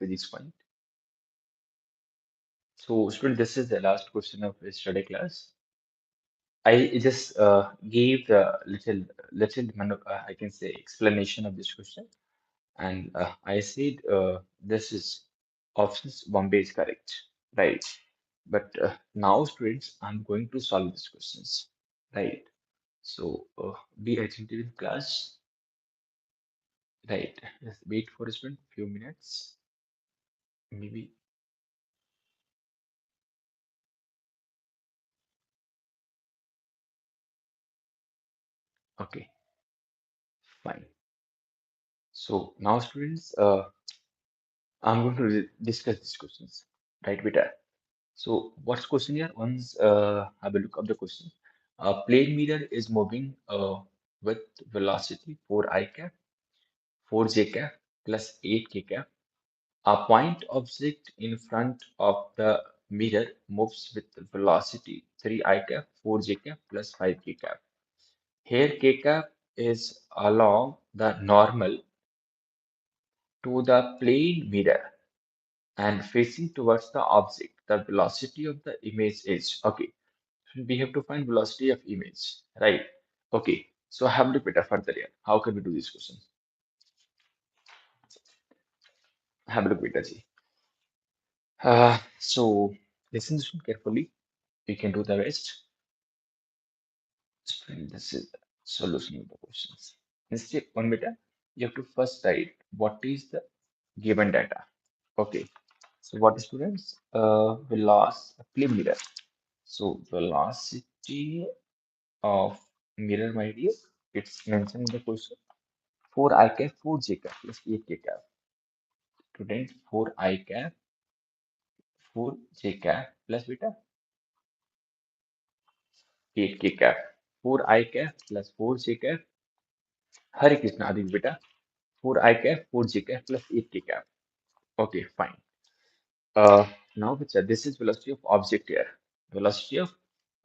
physics point. So, student, this is the last question of the study class. I just gave the I can say explanation of this question, and I said this is options Bombay is correct, right? But now, students, I'm going to solve these questions, right? So be attentive in class, right? Just wait for a student, few minutes, maybe. Okay, fine. So now, students, I'm going to discuss these questions, right, beta? So what's question here? Once have a look of the question. A plane mirror is moving with velocity 4 I cap, 4 j cap plus 8 k cap. A point object in front of the mirror moves with velocity 3 I cap, 4 j cap plus 5 k cap. Here k cap is along the normal to the plane mirror and facing towards the object. The velocity of the image is okay. We have to find velocity of image, right? Okay, so have a look better further here. How can we do this question? Have a look better, ji. So listen to this carefully. You can do the rest. This is the solution of the questions. In step one, beta, you have to first write what is the given data. Okay, so what is students? Velocity mirror. So velocity of mirror, my dear, it's mentioned in the question. 4 I cap, 4 J cap plus 8 K cap. Student 4 I cap, 4 J cap plus beta 8 K cap. 4 I cap plus 4 J cap. Hare Krishna Adit beta 4 I cap, 4 J cap plus 8 K cap. Okay, fine. Uh, Now, this is velocity of object here. Velocity of,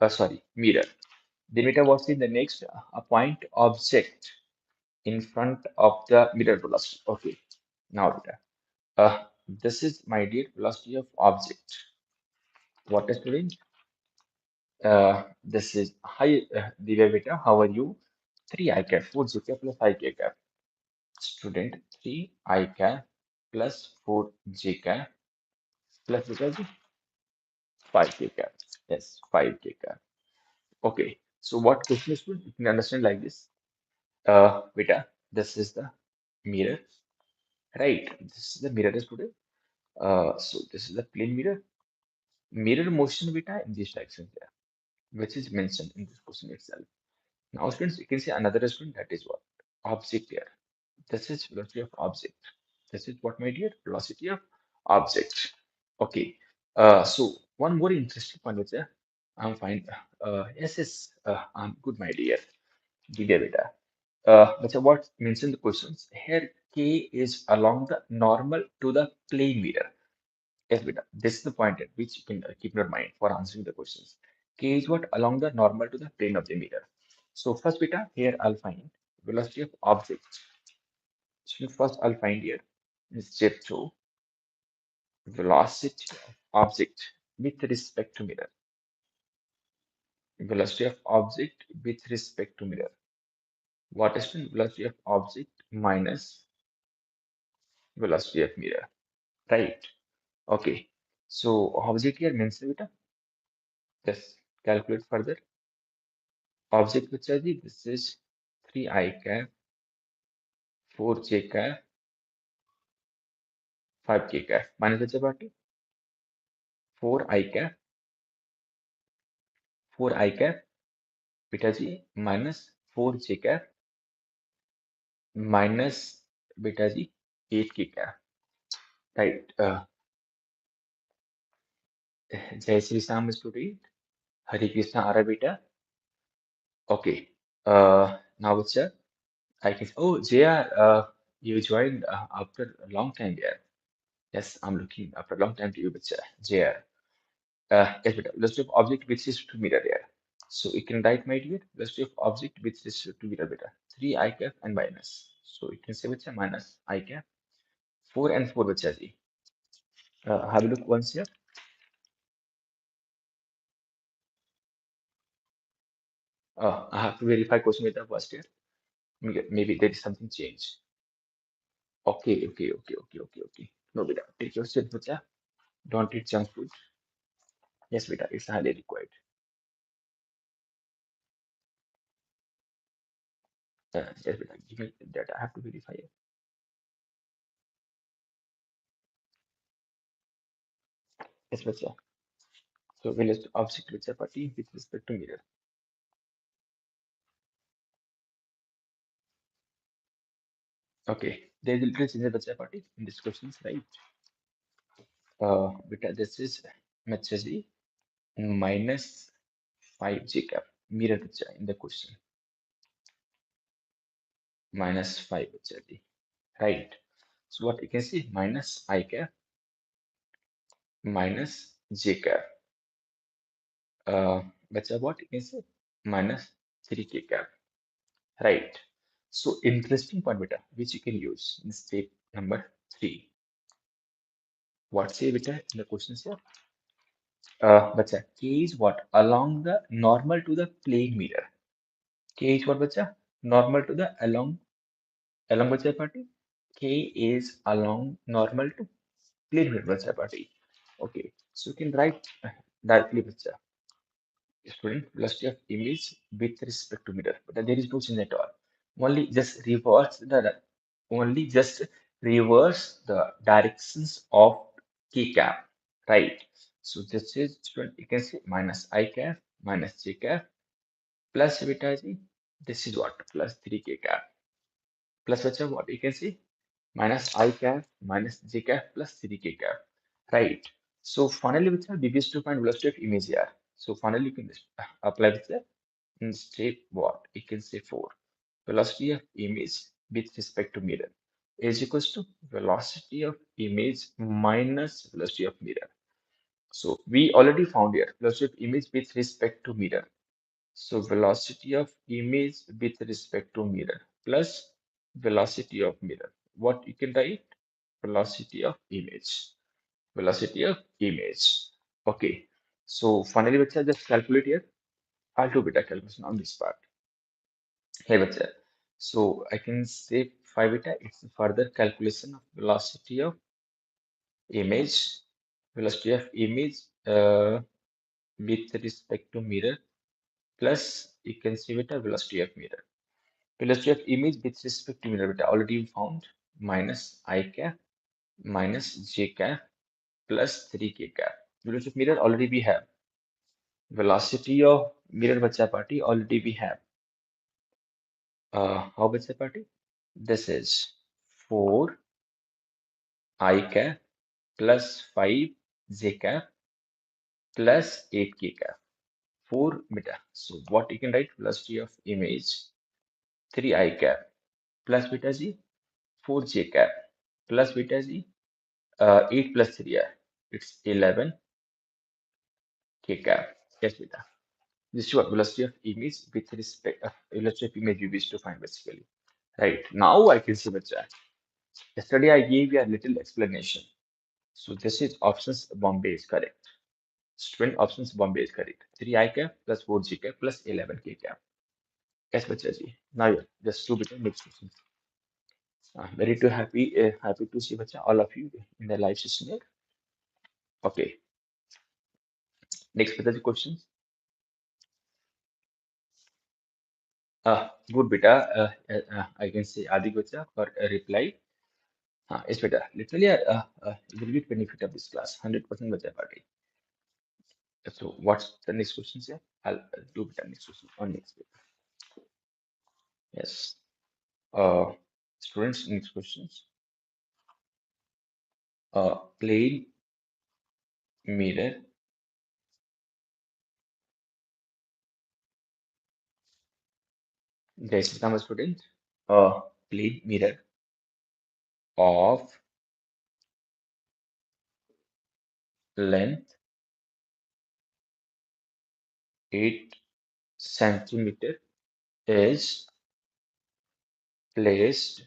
sorry, mirror. Then beta, what's in the next? A point object in front of the mirror velocity. Okay, now beta. This is my dear velocity of object. What is doing? This is hi, Divya beta. How are you? 3 I cap, 4 J cap plus 5 K cap. Student 3 I cap plus 4 J cap plus because 5 K cap. Yes, 5 K cap. Okay. So what question is good? You can understand like this. Beta, this is the mirror, right? This is the mirror is today. So this is the plane mirror. Mirror motion beta in this direction here, which is mentioned in this question itself. Now, students, you can see another student that is what? Object here. This is velocity of object. This is what, my dear? Velocity of object. Okay. So one more interesting point is there. I'm fine. Yes, yes. I'm good, my dear. Divya beta. But what mentioned the questions here? K is along the normal to the plane mirror. Yes, beta. This is the point at which you can keep in your mind for answering the questions. K is what? Along the normal to the plane of the mirror. So first, beta, here I'll find velocity of object. So first I'll find here in step 2, velocity of object with respect to mirror. Velocity of object with respect to mirror. What is the velocity of object minus velocity of mirror? Right. Okay. So object here means beta. Just calculate further. Object which is this is 3 I cap, 4 J cap, 5 K cap. Minus which about 4 I cap, 4 I cap, beta G minus 4 J cap minus beta G 8 K cap. Right. Jai Sri Sam student. Hare Krishna Ara beta. Okay. Now what's up? I can. Oh, JR, you joined after a long time here. Yes, I'm looking after a long time to you, but JR. Yes, beta. Velocity of object which is to mirror here. So you can write, my dear, velocity of object which is to mirror beta. 3 I cap and minus. So you can say which minus I cap. 4 and 4 which is Have a look once here. I have to verify question with the first here. Maybe there is something changed. Okay. No, beta, take your seat, bacha. Don't eat junk food. Yes, beta, it's highly required. Yes, beta, give me that. I have to verify it. Yes, bacha. So we'll just object with chapati with respect to mirror. Okay, there is a little change of the chapati in this questions, right? Beta, this is Machaji minus 5 Jacob. Mirror bacha in the question. Minus 5 Machaji. Right. So what you can see minus I cap minus J cap. Bacha what you can say minus 3K cap. Right. So interesting point beta which you can use in step number 3. What say beta in the questions here? Bacha K is what? Along the normal to the plane mirror. K is what bacha? Normal to the along bacha party. K is along normal to plane mirror bacha party. Okay. So you can write directly bacha. Student velocity of image with respect to mirror, but there is no change at all. Only just reverse the only just reverse the directions of k cap, right? So this is student you can say minus I cap minus j cap plus beta g. This is what plus 3k cap plus what you can see minus I cap minus j cap plus 3k cap, right? So finally, which are we wish to find velocity of image here. So finally, you can just apply with the in step what? You can say 4. Velocity of image with respect to mirror is equals to velocity of image minus velocity of mirror. So we already found here velocity of image with respect to mirror. So velocity of image with respect to mirror plus velocity of mirror. What you can write? Velocity of image. Velocity of image. Okay. So finally, let's just calculate here. I'll do beta calculation on this part. Hey, bacha. So I can say phi beta. It's a further calculation of image, velocity of image with respect to mirror plus you can see beta velocity of mirror. Velocity of image with respect to mirror beta already found minus I cap minus j cap plus 3k cap. Velocity of mirror already we have. Velocity of mirror bacha party already we have. How bacha party? This is 4 I cap plus 5 j cap plus 8k cap. 4 beta. So what you can write velocity of image 3 I cap plus beta g 4 j cap plus beta g 8 plus 3 I. It's 11 k cap. Yes beta. This is what velocity of image with respect velocity of image we wish to find basically. Right. Now I can see the chat. Yesterday I gave you a little explanation. So this is options Bombay is correct. Student options Bombay is correct. 3 I cap plus 4 G cap plus 11 K cap. Yes, Bachaji. Now yeah, just two bit next question. Very too happy to see bacha all of you in the live session here. Okay, next Bachaji questions. Good beta. I can say Adi bacha for a reply. Yes beta. Literally, it will be benefit of this class. 100% bacha party. So what's the next questions here? I'll do beta next question on next beta. Yes. Students, next questions. Plane mirror. Guys, become a student. Plane mirror of length 8 centimeter is placed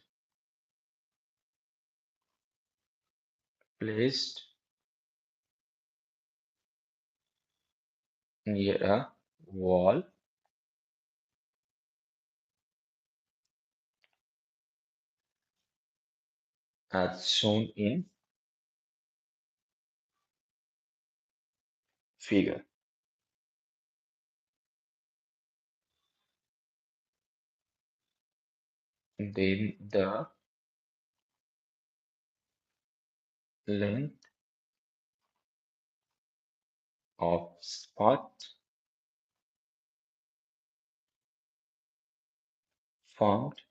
near a wall as shown in figure. Then the length of spot formed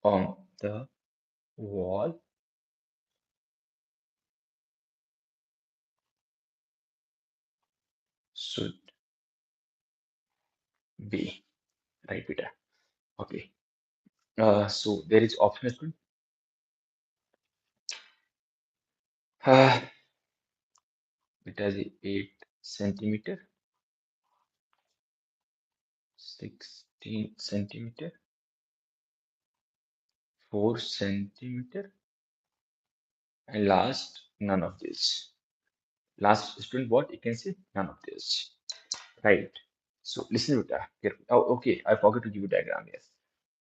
on the wall should be right, beta. Okay. So there is option as well. Beta is 8 centimeter, 16 centimeter, 4 centimeter, and last none of this. Last student, what you can say? None of this. Right. So listen, beta. Careful. Oh, okay. I forgot to give you diagram. Yes.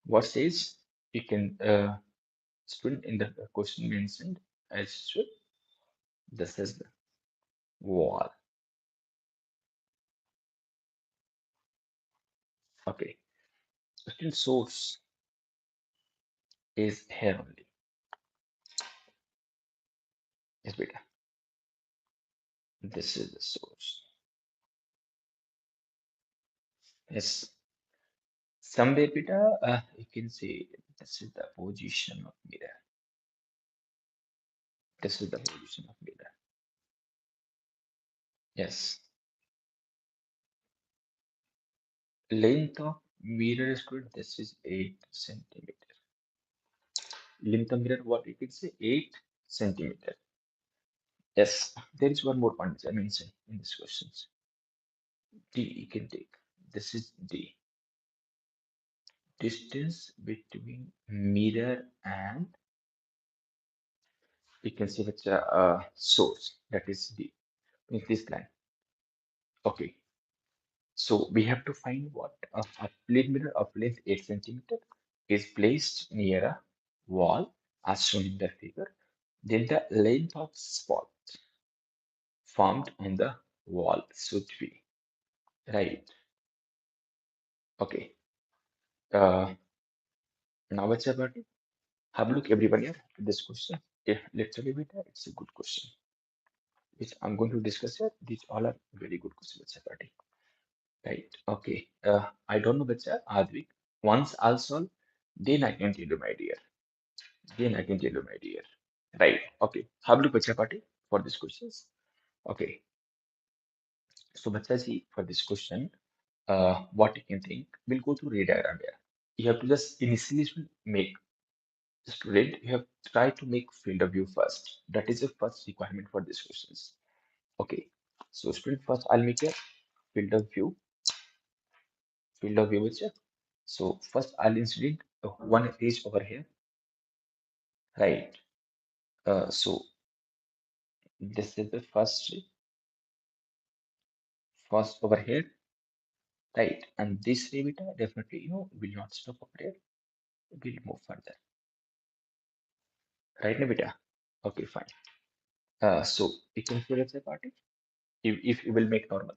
What says you can student in the question mentioned as should. This is the wall. Okay. Student source is here only. Yes, beta. This is the source. Yes. Somewhere, beta, you can say this is the position of mirror. This is the position of mirror. Yes. Length of mirror is good. This is 8 centimeter. Length of mirror, what you can say? 8 centimeter. Yes. There is one more point which I mentioned in these questions. D you can take. This is D. Distance between mirror and you can see which source. That is D. In this line. Okay. So we have to find what a plate mirror of length 8 centimeter is placed near a wall as shown in the figure. Then the length of spot formed on the wall should be right. Okay. Uh, now what's about it? Have a look everyone here at this question. Yeah, literally it's a good question. Which I'm going to discuss here. These all are very good questions about it. Right. Okay. I don't know Bacha, Advik. Once I'll solve, then I can tell you my dear. Then I can tell you my dear. Right. Okay. Have a look Bacha Party for these questions. Okay. So Bacha see for this question, what you can think, we'll go through ray diagram here. You have to just initially make student, you have to try to make field of view first. That is the first requirement for these questions. Okay. So student first I'll make a field of view, which so first I'll insert one edge over here, right? So this is the first over here, right? And this ray beta definitely will not stop over here. We'll move further, right, beta? Okay, fine. So you can see let's say party. If you will make normal,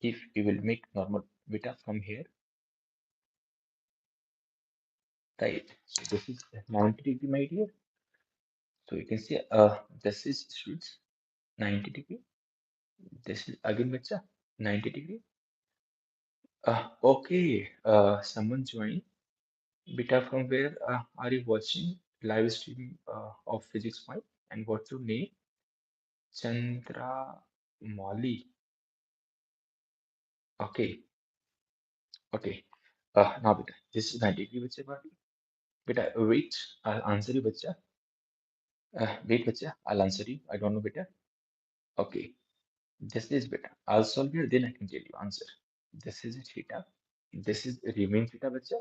if you will make normal beta from here, right? So this is 90 degree, my dear. So you can see this is shoots 90 degree. This is again beta 90 degree. Okay, someone join. Beta, from where are you watching live stream of Physics 5? And what's your name? Chandra Mali. Okay, okay. Now, beta, this is 90 degree, bacha, buddy. Beta, wait, I'll answer you, bacha. Wait, bacha, I'll answer you. I don't know, beta. Okay, this is beta. I'll solve here, then I can tell you answer. This is theta. This is remain theta, bacha.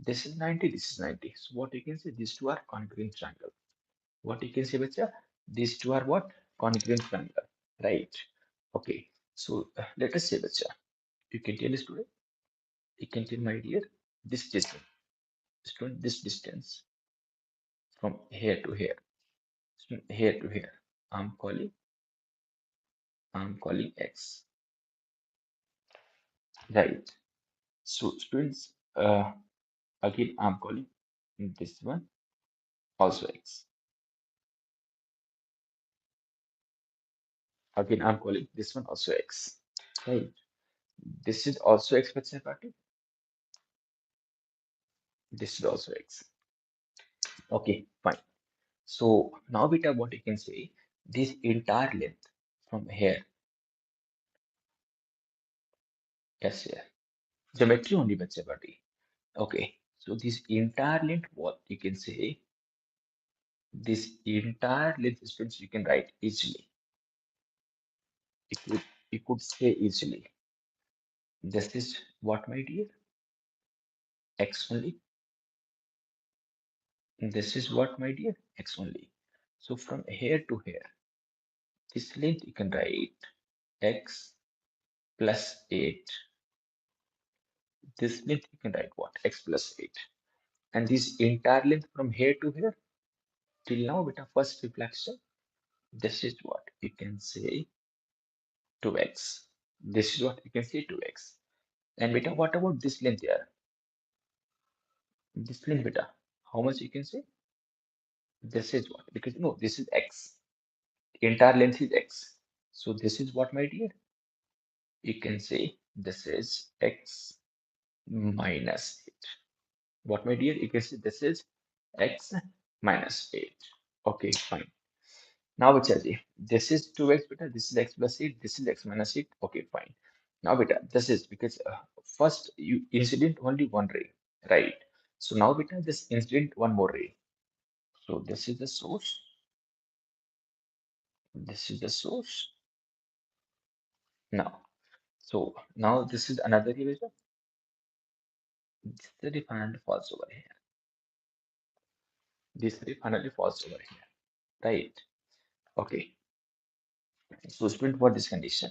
This is 90, this is 90. So what you can say, these two are congruent triangle. What you can say, bacha? These two are what? Congruent triangle, right? Okay, so let us say bacha, you can tell student, you can tell my dear, this distance, student, this distance from here to here, student, here to here, i'm calling I'm calling x, right? So students, again I'm calling this one also x. Again I'm calling this one also x, right? This is also x bachcha party. This is also x. Okay, fine. So now beta, what you can say, this entire length from here, yes, yeah, geometry only bachcha party. Okay, so this entire length, what you can say, this entire length distance you can write easily. You could say easily. This is what, my dear? X only. This is what, my dear? X only. So from here to here, this length you can write x plus 8. This length you can write what? X plus 8. And this entire length from here to here, till now, beta, first reflection, this is what you can say 2x. This is what you can say 2x. And beta, what about this length here? This length, beta, how much you can say? This is what? Because no, this is x. Entire length is x. So this is what, my dear? You can say this is x minus 8. What, my dear? You can say this is x minus 8. Okay, fine. Now, Bachaji, this is 2x, beta. This is x plus 8. This is x minus 8. Okay, fine. Now, beta, this is because first you incident only one ray, right? So now, beta, this incident one more ray. So this is the source. This is the source. Now, so now this is another ray, beta. This ray finally falls over here. This ray finally falls over here, right? Okay. So student, what this condition?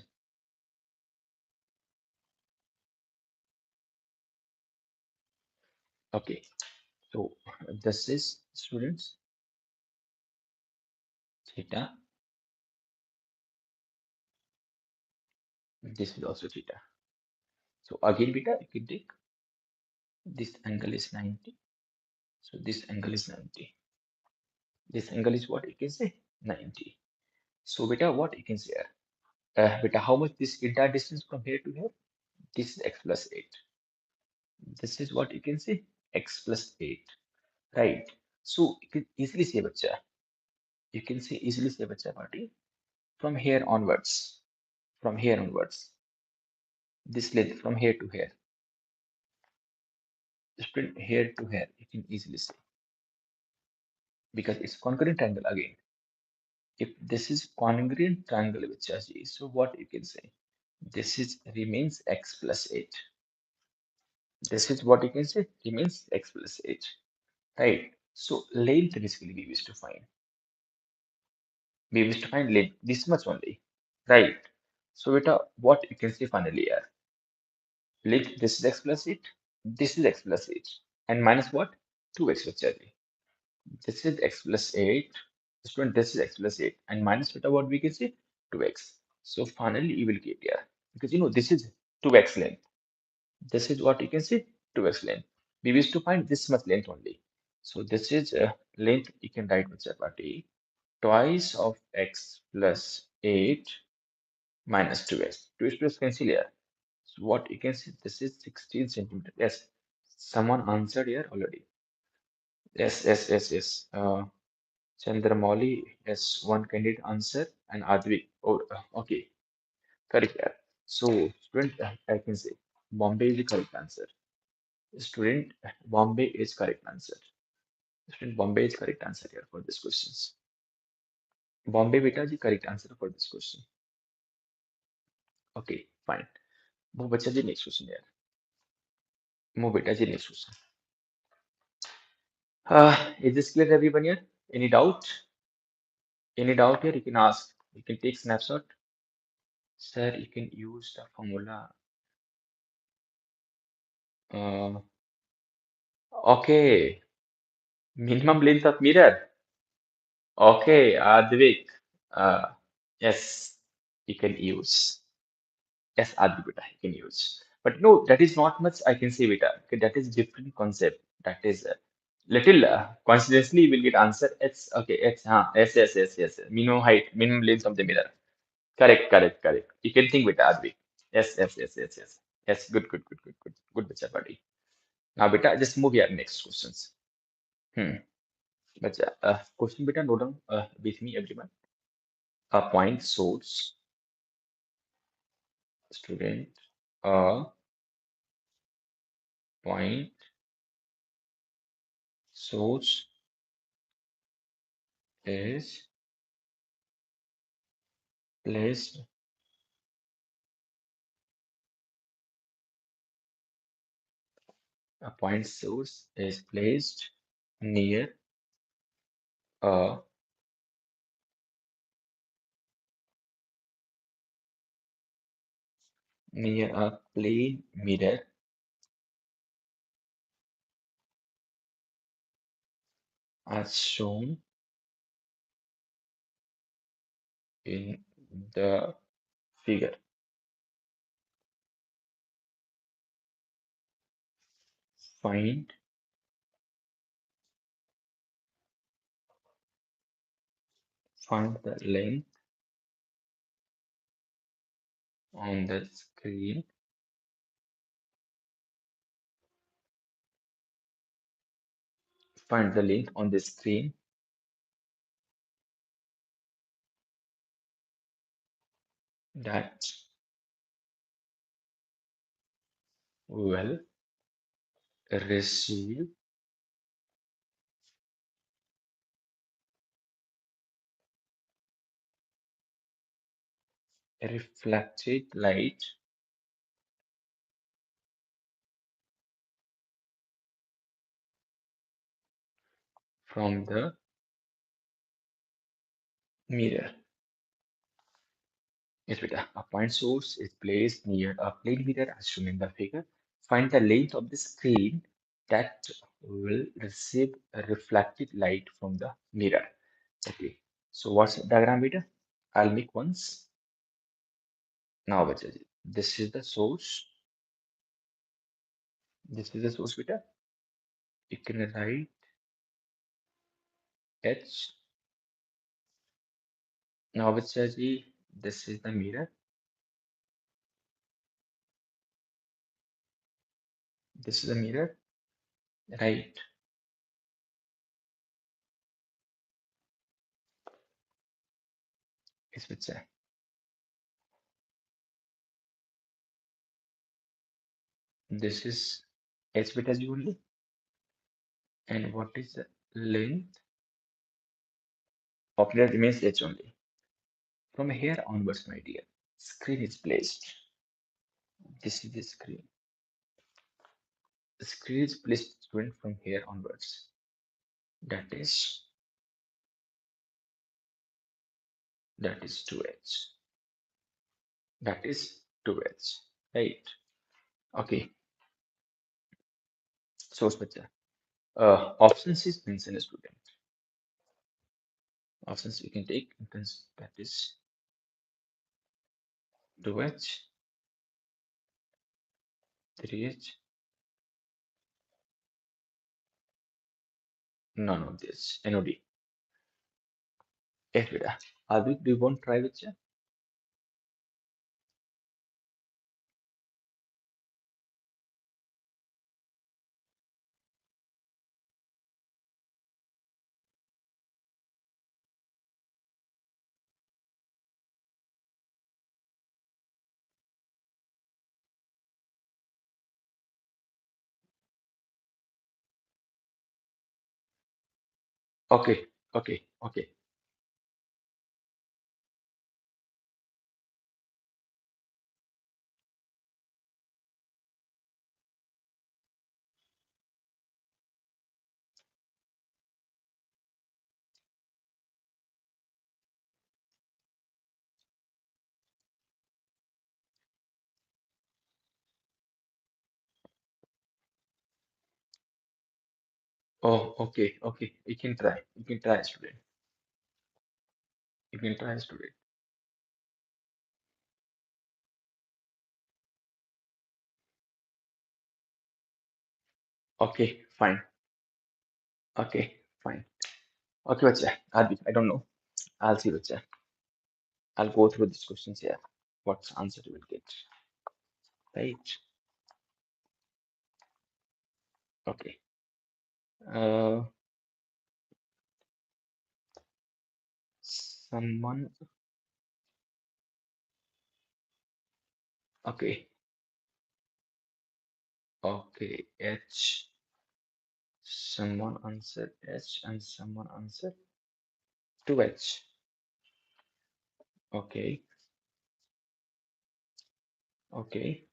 Okay. So this is students theta. This is also theta. So again, beta, you can take this angle is 90. So this angle is 90. This angle is what you can say 90. So beta, what you can say here? Beta, how much this entire distance from here to here? This is x plus 8. This is what you can say x plus 8, right? So you can easily say, bacha. You can say easily say, bacha, party from here onwards. From here onwards, this length from here to here, sprint here to here, you can easily say because it's congruent triangle again. If this is congruent triangle with Chachi, so what you can say? This is remains x plus 8. This is what you can say remains x plus 8, right? So length basically we wish to find. We wish to find length this much only, right? So beta, what you can say finally here? Length this is x plus 8. This is x plus 8 and minus what? 2x plus Chachi. This is x plus 8. Student, this is x plus 8 and minus beta, what we can say 2x. So finally you will get here because this is 2x length. This is what you can see 2x length. We wish to find this much length only. So this is length you can write with chapati twice of x plus 8 minus 2x. 2x plus cancel here. So what you can see, this is 16 centimeter. Yes, someone answered here already. Yes, yes, yes, yes. Chandramauli, yes, one candidate answer and Advi. Oh, okay, correct. Yeah. So, student, I can say Bombay is the correct answer. Student, Bombay is correct answer. Student, Bombay is correct answer here for this questions. Bombay beta is the correct answer for this question. Okay, fine. Move bacha ji next question here. Move beta ji next question. Is this clear everyone here? Any doubt? Any doubt here? You can ask. You can take snapshot. Sir, you can use the formula. Uh, okay, minimum length of mirror. Okay, Advik. Uh, yes, you can use. Yes, Advik, beta, you can use. But no, that is not much I can say, beta. Okay, that is different concept. That is little coincidentally we'll get answer. It's okay. It's yes, yes, yes, yes. Minimum height, minimum length of the mirror. Correct, correct, correct. You can think with Advik. Yes, yes, yes, yes, yes. Yes, good, good, good, good, good, good, bacha, buddy. Now, beta, just move here. Next questions. Hmm. Bacha, question, beta, note down with me, everyone. A point source, student. A point source is placed. A point source is placed near a plane mirror as shown in the figure. Find find the length on the screen. Find the length on the screen that will receive reflected light from the mirror. Yes, beta. A point source is placed near a plane mirror as shown in the figure. Find the length of the screen that will receive a reflected light from the mirror. Okay. So what's the diagram, beta? I'll make once. Now, beta, this is the source. This is the source, beta. You can write H. Now, beta, this is the mirror. This is the mirror. Right. Yes, beta. This is H beta G only. And what is the length? Popular remains H only. From here onwards, my dear, screen is placed. This is the screen. The screen is placed student from here onwards. That is 2H. That is 2H. Right. Okay. So, bacha. Options is mentioned student. Options you can take. That is 2H, 3H, none of this. NOD. Yes, beta. Advik, do you want to try with you? Okay, okay, okay. Oh, okay, okay. You can try. You can try, student. You can try, student. Okay, fine. Okay, fine. Okay, bacha. I don't know. I'll see, bacha. I'll go through these questions here. What answer you will get. Right. Okay. Uh, someone. Okay. Okay. H. Someone answered H and someone answered 2H. Okay. Okay.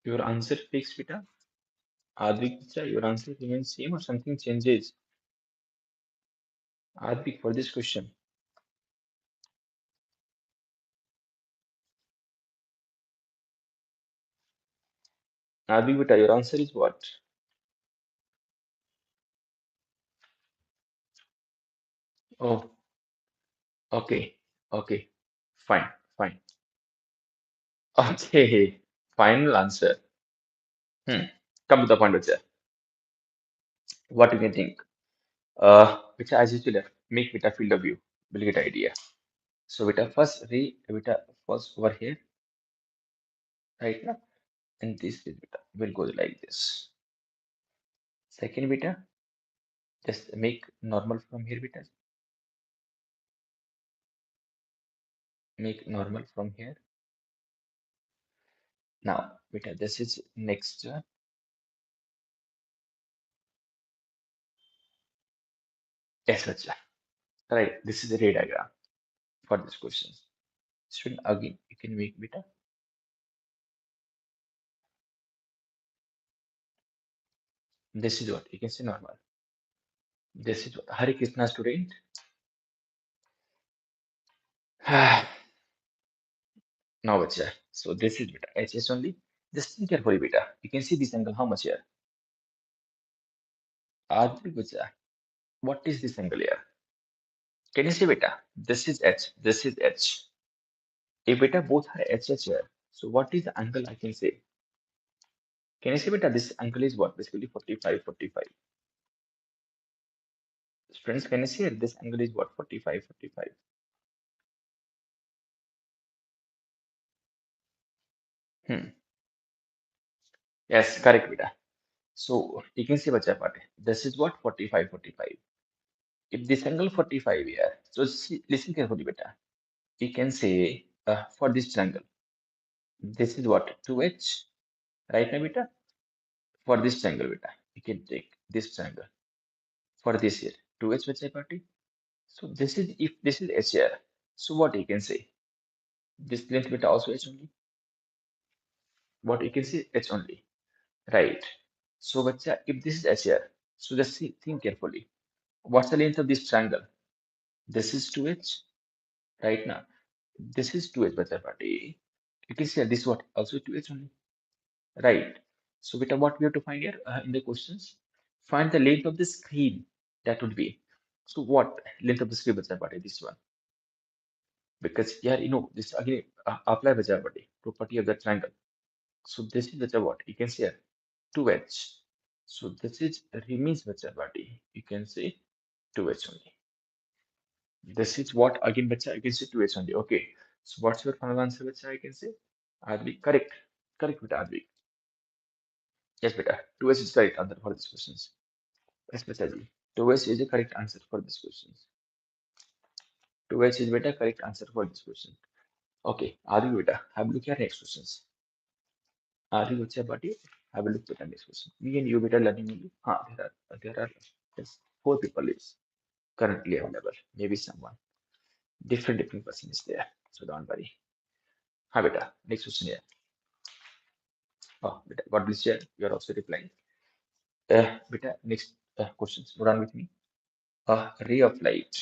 Your answer fixed, beta. Advik, your answer remains same or something changes? Advik, for this question. Advik, beta, your answer is what? Oh, okay. Okay. Fine. Fine. Okay. Final answer. Hmm. Come to the point, Beta. What do you think? Beta, as usual, make Beta field of view. Will get idea. So Beta first Beta first over here, right now, and this is Beta will go like this. Second Beta, just make normal from here, Beta. Make normal from here. Now, Beta, this is next. Yes, Beta. Right. This is a ray diagram for this question. Student, again, you can make Beta. This is what you can see normal. This is what Hare Krishna, student. Now it's here. So this is beta. HS only. Just think carefully, beta. You can see this angle. How much here? Advik beta. What is this angle here? Can you see beta? This is H. This is H. If beta both are HS here. So what is the angle I can say? Can you see beta? This angle is what? Basically 45, 45. Friends, can you see it? This angle is what? 45, 45. Hmm. Yes, correct beta. So you can see bacha part. This is what? 45, 45. If this angle 45 here. So listen carefully beta. You can say for this triangle, this is what 2h, right now beta? For this triangle beta, you can take this triangle for this here 2h which I party. So this is if this is h here, so what you can say? This length beta also h only. What you can say h only, right? So bacha, if this is h here, so just see, think carefully. What's the length of this triangle? This is 2h, right now. This is 2h bacha party. You can say this what also 2h only. Right. So, beta, what we have to find here in the questions? Find the length of the screen. That would be. So, what length of the screen, bacha body? This one. Because here, this again apply bacha body property of the triangle. So, this is bacha what you can say here 2h. So, this is remains bacha body. You can say 2h only. This is what again bacha you can say 2h only. Okay. So, what's your final answer, bacha? I can say. Advi, correct. Correct, beta. Advi. Yes, beta. 2h is correct answer for these questions. Yes, Betaji. 2H is the correct answer for this question. 2H is beta correct answer for this question. Okay, Adi beta, have a look at next questions. Adi beta buddy, have a look at the next question. Me and you beta learning only. There are yes, four people is currently available. Maybe someone different person is there. So don't worry. Ha beta, next question here. Oh beta, God bless you. You are also replying. Beta, next questions. Go on with me. A ray of light.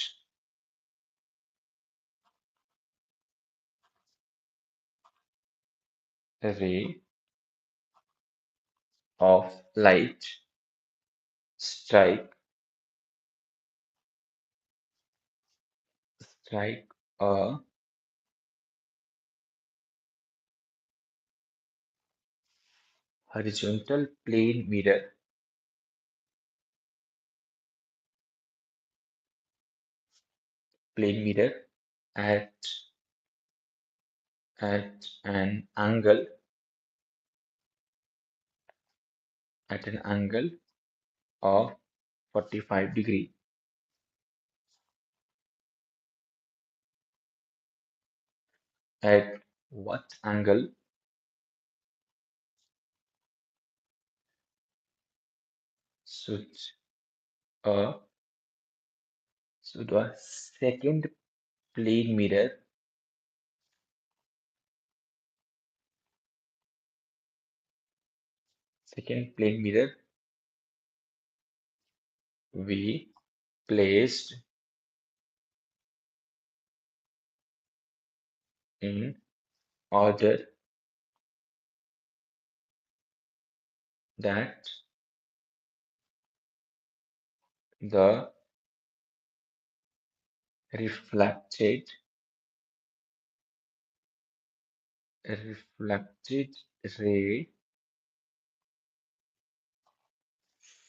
A ray of light strike strike a horizontal plane mirror at an angle at an angle of 45 degree. At what angle should a second plane mirror second plane mirror be placed in order that the reflected reflected ray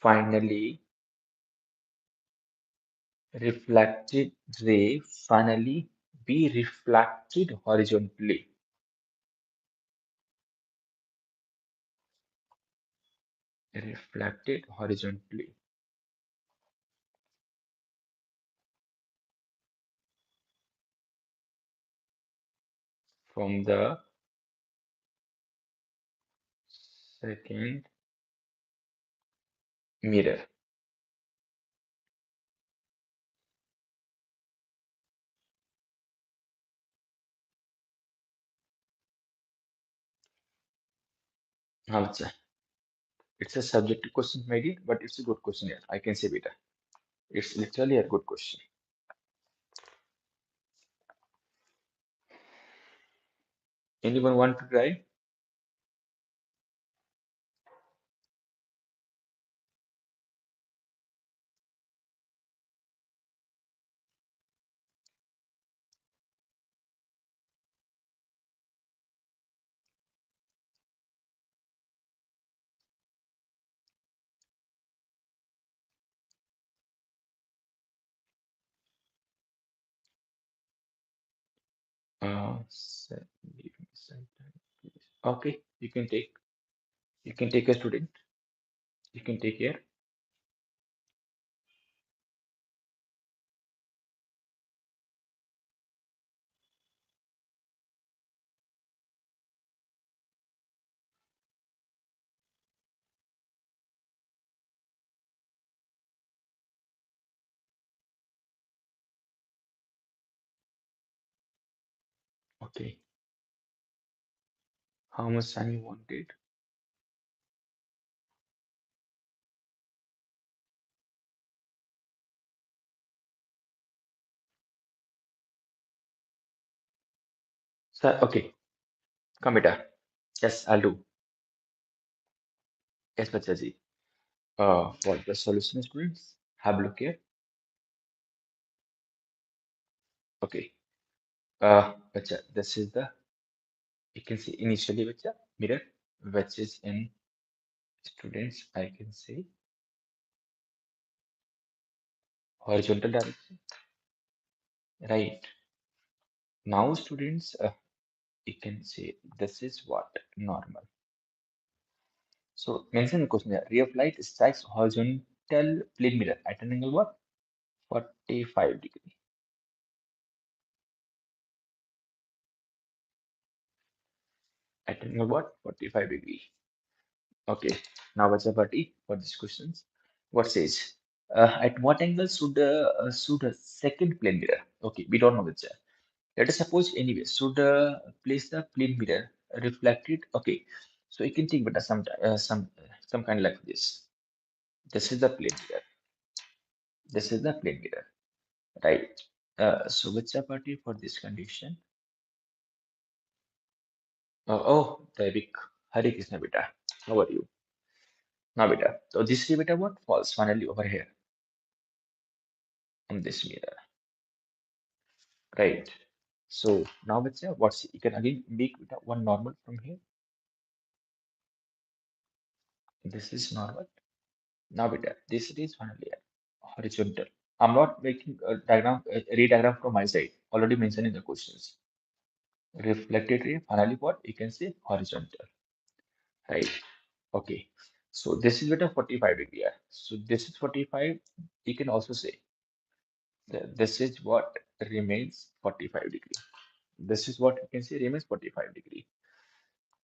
finally reflected finally be reflected horizontally from the second mirror. Now it's a subjective question, maybe, but it's a good question. Yeah, I can say better. It's literally a good question. Anyone want to try? Give me some time, please. Okay, you can take. You can take a student. You can take here. Okay. How much time you wanted? Sir, okay. Come here. Yes, I'll do. Yes, Bachaji. For the solution, students, have a look here. Okay. Bacha, this is the, you can see initially, Bacha, mirror, which is in students, I can say horizontal direction. Right. Now, students, you can say this is what normal. So, mention the question here. Ray of light strikes horizontal plane mirror at an angle what? 45 degree. At an angle what? 45 degree. Okay. Now, what's the party for these questions? What says? At what angle should a second plane mirror? Okay, we don't know which. Let us suppose anyway, should place the plane mirror reflected. Okay, so you can think about some kind like this. This is the plane mirror. This is the plane mirror, right? So which party for this condition? Oh, Daivik, Hare Krishna beta. How are you? Now beta. So this is beta what? False. Finally over here on this mirror, right? So now bacha, what's you can again make beta one normal from here. This is normal. Now beta, this is finally horizontal. I'm not making a diagram, a ray diagram from my side. Already mentioned in the questions. Reflected ray, finally what? You can say horizontal, right? Okay. So this is beta 45 degree. Yeah. So this is 45. You can also say that this is what remains 45 degree. This is what you can say remains 45 degree.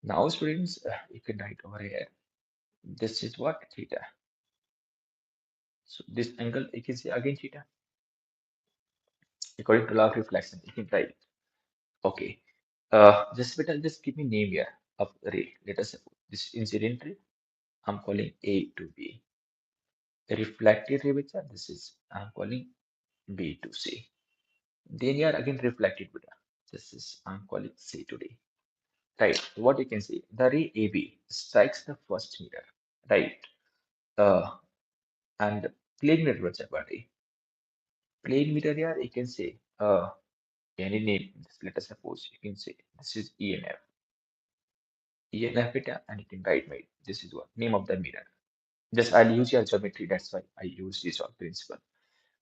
Now, students, you can write over here. This is what theta. So this angle you can say again theta according to law of reflection. You can write. Okay. Just give me name here of ray. Let us suppose this incident ray. I'm calling A to B. The reflected ray, which this is I'm calling B to C. Then here again reflected beta. This is I'm calling C to D. Right. So what you can see, the ray AB strikes the first mirror. Right. Uh, and plane mirror which body. Plane mirror here you can say any name. Let us suppose you can say this is ENF. ENF beta and you can write my this is what name of the mirror. Just I'll use your geometry. That's why I use this on principle.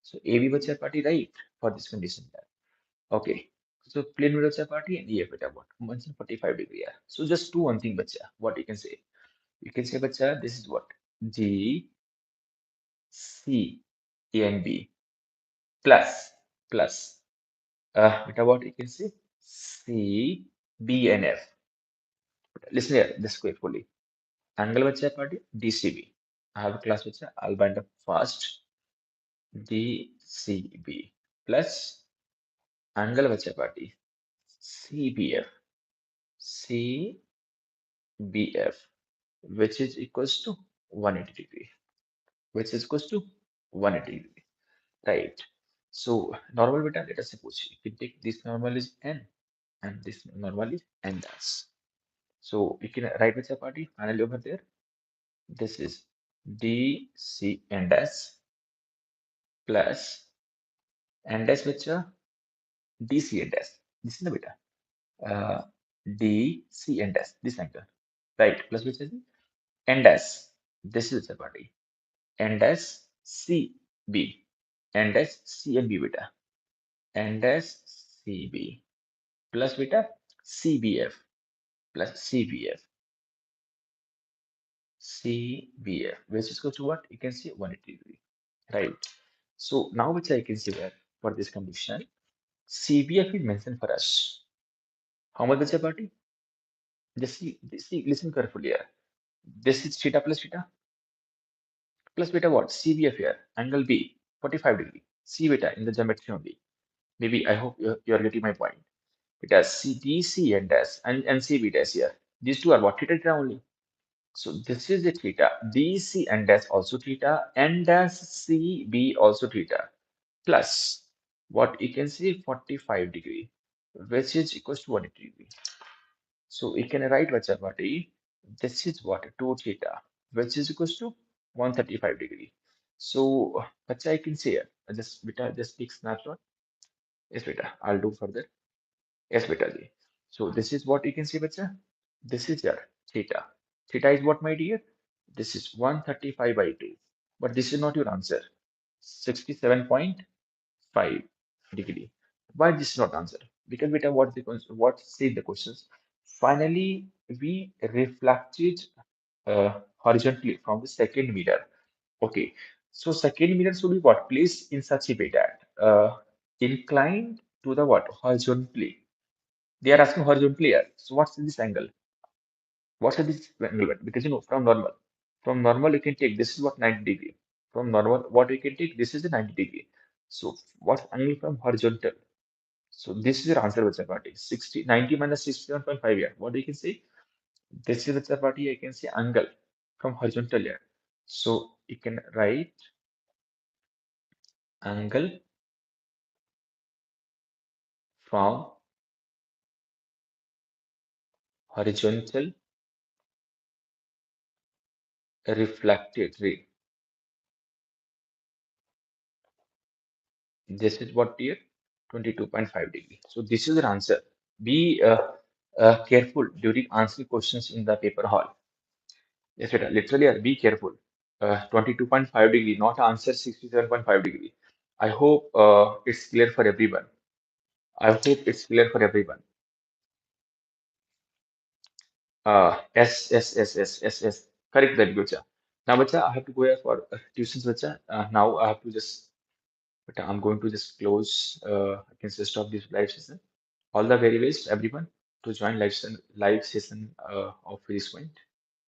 So AB which party right for this condition there. Okay. So plane mirror chapati and EF beta what? 145 degree. Yeah. So just do one thing, bacha. What you can say? You can say, bacha, this is what? G, C, A and B plus, plus. Beta what you can say? C, B and F. Listen here, this carefully. Angle bacha party, DCB. I have a class bacha. I'll bind up fast. DCB plus angle bacha party. CBF. CBF, which is equals to 180 degree, which is equals to 180 degree, right? So normal beta, let us suppose if we take this normal is n and this normal is n dash. So we can write with a party finally over there. This is dc n dash plus n dash which dc n dash. This is the beta. Uh, dc n dash this angle, right? Plus which is n dash. This is the party. And as CB and as CNB beta and as CB plus beta CBF plus CBF which is equal to what? You can see 180 degree, right? So now which I can see where for this condition CBF is mentioned for us. How much is the party? Just see, listen carefully here. This is theta plus beta what? CBF here, angle B, 45 degree. C beta in the geometry only. Maybe I hope you're getting my point. It has DC and dash and CB dash here. These two are what? Theta, theta only. So this is the theta. DC and dash also theta and dash CB also theta. Plus what you can see 45 degree, which is equals to 180 degree. So we can write Vachapati. This is what 2 theta, which is equals to 135 degree. So Vacha I can say here. Just beta just take snapshot. Yes, beta. I'll do further. Yes, beta ji. So this is what you can see, bacha. This is your theta. Theta is what, my dear? This is 135 by 2. But this is not your answer. 67.5 degree. Why this is not answer? Because beta, what say the questions? Finally, we reflected horizontally from the second mirror. Okay. So second mirror should be what? Placed in such a way that inclined to the what? Horizontally. They are asking horizontally here. So what's this angle? What's this angle? Because from normal you can take this is what 90 degree. From normal, what we can take this is the 90 degree. So what's angle from horizontal? So this is your answer, Vachapati. 60, 90 minus 67.5 here. What you can say? This is Vachapati. I can say angle from horizontal here. So you can write angle from horizontal reflected ray. This is what dear 22.5 degree. So this is the answer. Be careful during answering questions in the paper hall. Yes, it literally be careful. 22.5 degree, not answer 67.5 degree. I hope it's clear for everyone. I hope it's clear for everyone. Yes, yes, yes, yes, yes, yes. Correct that, Gocha. Now, bacha, I have to go here for tuitions, bacha. Now I have to just, but I'm going to just close. I can just stop this live session. All the very best, everyone, to join live session of this point.